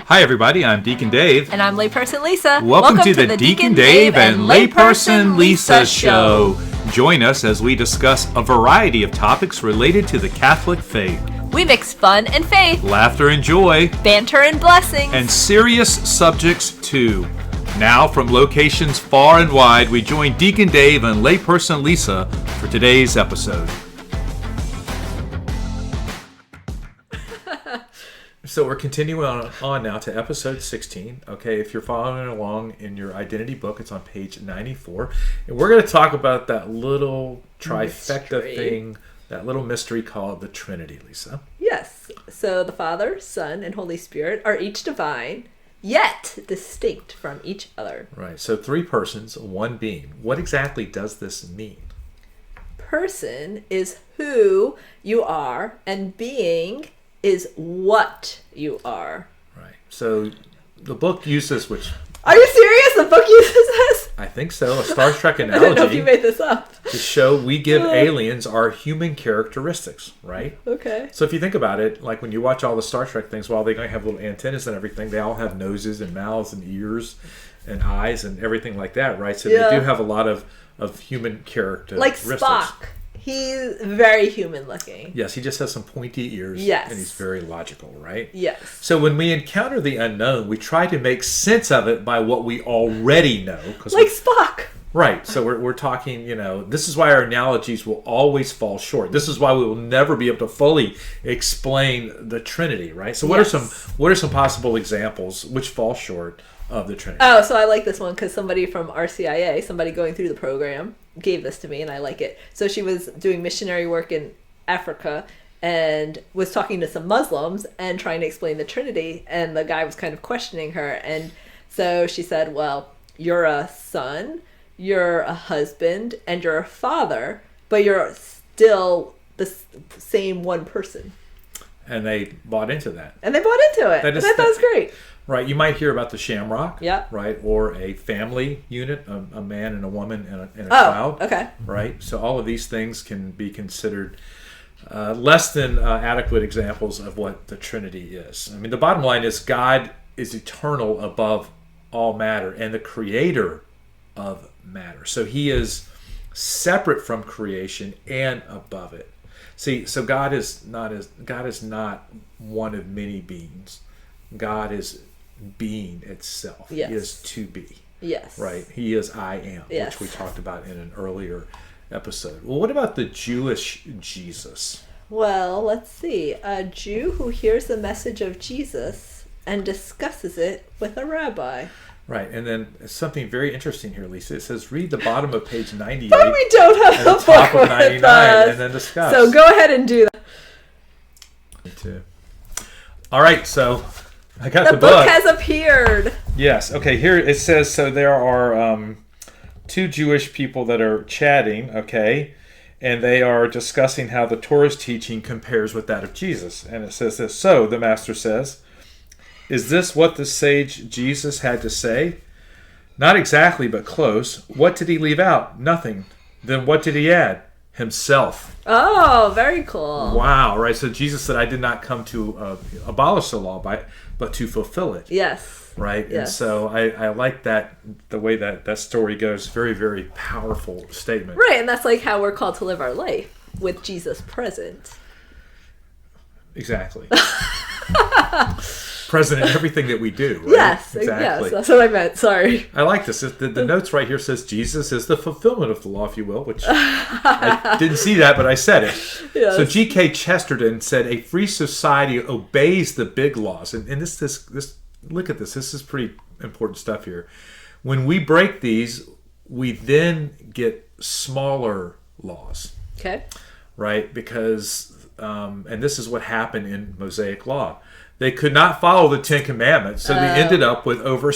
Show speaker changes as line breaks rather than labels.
Hi, everybody. I'm Deacon Dave.
And I'm Layperson Lisa.
Welcome to the Deacon Dave and Layperson Lisa Show. Join us as we discuss a variety of topics related to the Catholic faith.
We mix fun and faith,
Laughter and joy,
banter and blessings,
and serious subjects too. Now, from locations far and wide, we join Deacon Dave and Layperson Lisa for today's episode. So we're continuing on now to episode 16. Okay, if you're following along in your identity book, it's on page 94. And we're going to talk about that little trifecta thing, that little mystery called the Trinity, Lisa.
Yes. So the Father, Son, and Holy Spirit are each divine, yet distinct from each other.
Right. So three persons, one being. What exactly does this mean?
Person is who you are, and being is what you are.
Right. So the book uses, which...
Are you serious? The book uses this?
I think so. A Star Trek
I don't know if
analogy
you made this up.
to show we give aliens our human characteristics, right?
Okay.
So if you think about it, like when you watch all the Star Trek things, while they have little antennas and everything, they all have noses and mouths and ears and eyes and everything like that, right? So they do have a lot of human characteristics.
Like Spock. He's very human looking.
Yes, he just has some pointy ears.
Yes.
And he's very logical, right?
Yes.
So when we encounter the unknown, we try to make sense of it by what we already know.
Like Spock.
Right. So we're talking, this is why our analogies will always fall short. This is why we will never be able to fully explain the Trinity, right? So what are some possible examples which fall short of the Trinity?
Oh, so I like this one because somebody from RCIA, somebody going through the program, gave this to me and I like it. So she was doing missionary work in Africa and was talking to some Muslims and trying to explain the Trinity, and the guy was kind of questioning her, and so she said, well, you're a son, you're a husband, and you're a father, but you're still the same one person.
And they bought into that.
And they bought into it. That was great.
Right, you might hear about the shamrock,
yeah,
right, or a family unit, a man and a woman and a child.
Okay.
Right, so all of these things can be considered less than adequate examples of what the Trinity is. I mean, the bottom line is God is eternal above all matter and the creator of matter. So he is separate from creation and above it. See, so God is not one of many beings. God is being itself.
Yes.
He is to be.
Yes.
Right. He is I am,
yes,
which we talked about in an earlier episode. Well, what about the Jewish Jesus?
Well, let's see. A Jew who hears the message of Jesus and discusses it with a rabbi.
Right, and then something very interesting here, Lisa. It says, read the bottom of page 98.
But we don't have
the
book
top of
with
99,
us.
and then discuss.
So go ahead and do that.
Me too. All right, so I got the book.
The book has appeared.
Yes. Okay. Here it says, so there are two Jewish people that are chatting, okay, and they are discussing how the Torah's teaching compares with that of Jesus. And it says this, so the master says, is this what the sage Jesus had to say? Not exactly, but close. What did he leave out? Nothing. Then what did he add? Himself.
Oh, very cool.
Wow, right? So Jesus said, I did not come to abolish the law, but to fulfill it.
Yes.
Right?
Yes.
And so I like that, the way that story goes. Very, very powerful statement.
Right, and that's like how we're called to live our life, with Jesus present.
Exactly. Present in everything that we do, right?
Yes,
exactly.
Yes, that's what I meant. Sorry.
I like this. The notes right here says Jesus is the fulfillment of the law, if you will, which I didn't see that, but I said it.
Yes.
So G.K. Chesterton said, a free society obeys the big laws. And this look at this. This is pretty important stuff here. When we break these, we then get smaller laws.
Okay.
Right? Because, and this is what happened in Mosaic law. They could not follow the Ten Commandments, so they ended up with over